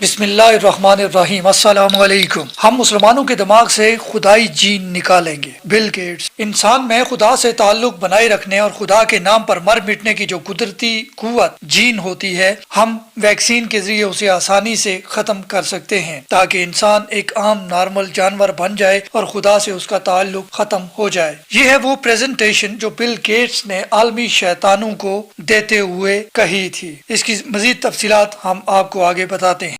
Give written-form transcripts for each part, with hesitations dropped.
بسم اللہ الرحمن الرحیم۔ السلام علیکم۔ ہم مسلمانوں کے دماغ سے خدائی جین نکالیں گے۔ Bill Gates. انسان میں خدا سے تعلق بنائے رکھنے اور خدا کے نام پر مر مٹنے کی جو قدرتی قوت جین ہوتی ہے، ہم ویکسین کے ذریعے اسے آسانی سے ختم کر سکتے ہیں تاکہ انسان ایک عام نارمل جانور بن جائے اور خدا سے اس کا تعلق ختم ہو جائے۔ یہ ہے وہ پریزنٹیشن جو بل گیٹس نے عالمی شیطانوں کو دیتے ہوئے کہی تھی۔ اس کی مزید تفصیلات ہم آپ کو آگے بتاتے ہیں۔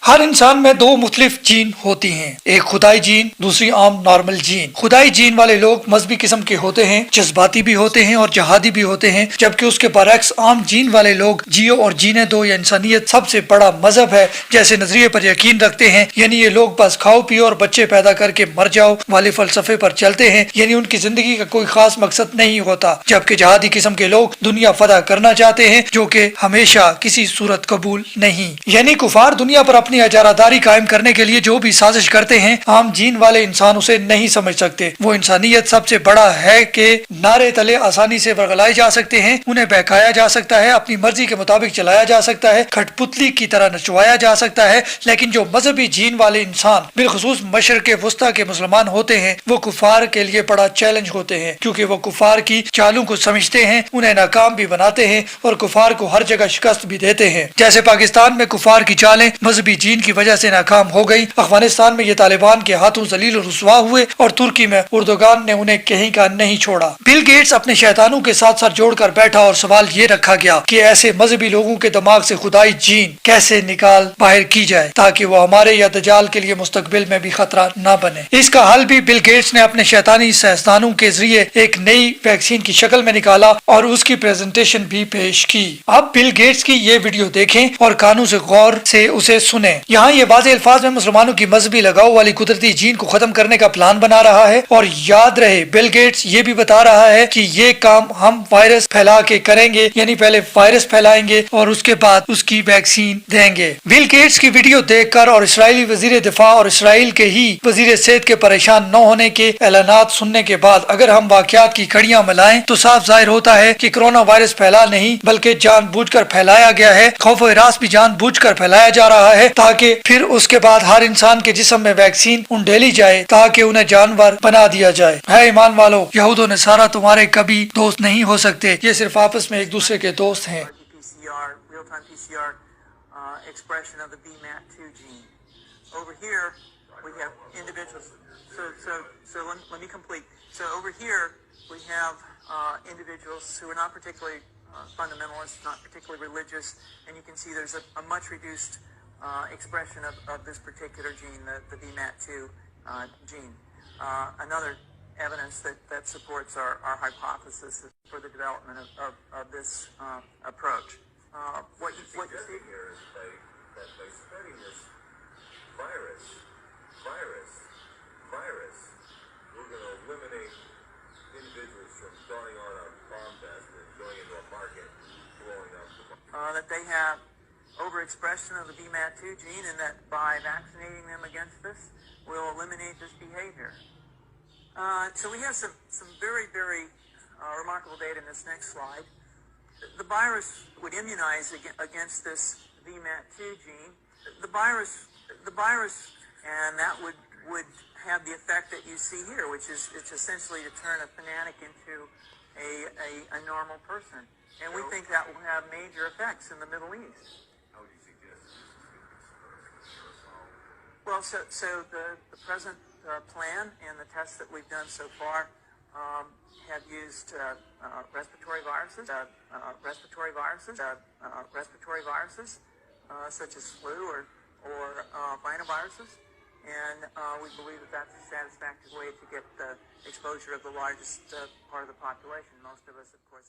ہر انسان میں دو مختلف جین ہوتی ہیں، ایک خدائی جین، دوسری عام نارمل جین۔ خدائی جین والے لوگ مذہبی قسم کے ہوتے ہیں، جذباتی بھی ہوتے ہیں اور جہادی بھی ہوتے ہیں، جبکہ اس کے برعکس عام جین والے لوگ جیو اور جینے دو یا انسانیت سب سے بڑا مذہب ہے جیسے نظریے پر یقین رکھتے ہیں، یعنی یہ لوگ بس کھاؤ پیو اور بچے پیدا کر کے مر جاؤ والے فلسفے پر چلتے ہیں، یعنی ان کی زندگی کا کوئی خاص مقصد نہیں ہوتا۔ جبکہ جہادی قسم کے لوگ دنیا فتح کرنا چاہتے ہیں، جو کہ ہمیشہ کسی صورت قبول نہیں، یعنی کفار دنیا پر اپنی اجارہ داری قائم کرنے کے لیے جو بھی سازش کرتے ہیں، عام جین والے انسان اسے نہیں سمجھ سکتے۔ وہ انسانیت سب سے بڑا ہے کہ نعرے تلے آسانی سے ورغلائے جا سکتے ہیں، انہیں بہکایا جا سکتا ہے، اپنی مرضی کے مطابق چلایا جا سکتا ہے، کھٹ پتلی کی طرح نچوایا جا سکتا ہے۔ لیکن جو مذہبی جین والے انسان بالخصوص مشرق وسطی کے مسلمان ہوتے ہیں، وہ کفار کے لیے بڑا چیلنج ہوتے ہیں، کیونکہ وہ کفار کی چالوں کو سمجھتے ہیں، انہیں ناکام بھی بناتے ہیں اور کفار کو ہر جگہ شکست بھی دیتے ہیں۔ جیسے پاکستان میں کفار کی چالیں مذہبی جین کی وجہ سے ناکام ہو گئی، افغانستان میں یہ طالبان کے ہاتھوں ذلیل و رسوا ہوئے، اور ترکی میں اردوغان نے انہیں کہیں کا نہیں چھوڑا۔ بل گیٹس اپنے شیطانوں کے ساتھ سر جوڑ کر بیٹھا اور سوال یہ رکھا گیا کہ ایسے مذہبی لوگوں کے دماغ سے خدائی جین کیسے نکال باہر کی جائے تاکہ وہ ہمارے یا دجال کے لیے مستقبل میں بھی خطرہ نہ بنے۔ اس کا حل بھی بل گیٹس نے اپنے شیطانی سائنسدانوں کے ذریعے ایک نئی ویکسین کی شکل میں نکالا اور اس کی پریزنٹیشن بھی پیش کی۔ اب بل گیٹس کی یہ ویڈیو دیکھیں اور کانوں سے غور سے اسے سنیں۔ یہاں یہ واضح الفاظ میں مسلمانوں کی مذہبی لگاؤ والی قدرتی جین کو ختم کرنے کا پلان بنا رہا ہے، اور یاد رہے بل گیٹس یہ بھی بتا رہا ہے کہ یہ کام ہم وائرس پھیلا کے کریں گے، یعنی پہلے وائرس پھیلائیں گے اور اس کے بعد اس کی ویکسین دیں گے۔ بل گیٹس کی ویڈیو دیکھ کر اور اسرائیلی وزیر دفاع اور اسرائیل کے ہی وزیر صحت کے پریشان نہ ہونے کے اعلانات سننے کے بعد اگر ہم واقعات کی کڑیاں ملائیں تو صاف ظاہر ہوتا ہے کہ کرونا وائرس پھیلا نہیں بلکہ جان بوجھ کر پھیلایا گیا ہے۔ خوف و ہراس بھی جان بوجھ کر پھیلایا جا رہا ہے تاکہ پھر اس کے بعد ہر انسان کے جسم میں ویکسین انڈیلی جائے تاکہ انہیں جانور بنا دیا جائے۔ ہے ایمان والو، یہود و نصارہ تمہارے کبھی دوست نہیں ہو سکتے، یہ صرف آپس میں ایک دوسرے کے دوست ہیں۔ fundamentalists, not particularly religious, and you can see there's a much reduced expression of this particular gene, the VMAT2 gene. Another evidence that supports our hypothesis for the development of this approach. What you see here is that by spreading this virus, we're going to eliminate individuals from going on a bomb test and going into a market, blowing up the bomb. That they have overexpression of the VMAT2 gene, and that by vaccinating them against this, we'll eliminate this behavior. So we have some very, very remarkable data in this next slide. The virus would immunize against this VMAT2 gene. The virus, and that would have the effect that you see here, which is it's essentially to turn a fanatic into a normal person. And we think that will have major effects in the Middle East. How would you suggest this is going to be well, so the present plan and the tests that we've done so far have used respiratory viruses, such as flu or rhinoviruses. And we believe that that's a satisfactory way to get the exposure of the largest part of the population. Most of us, of course,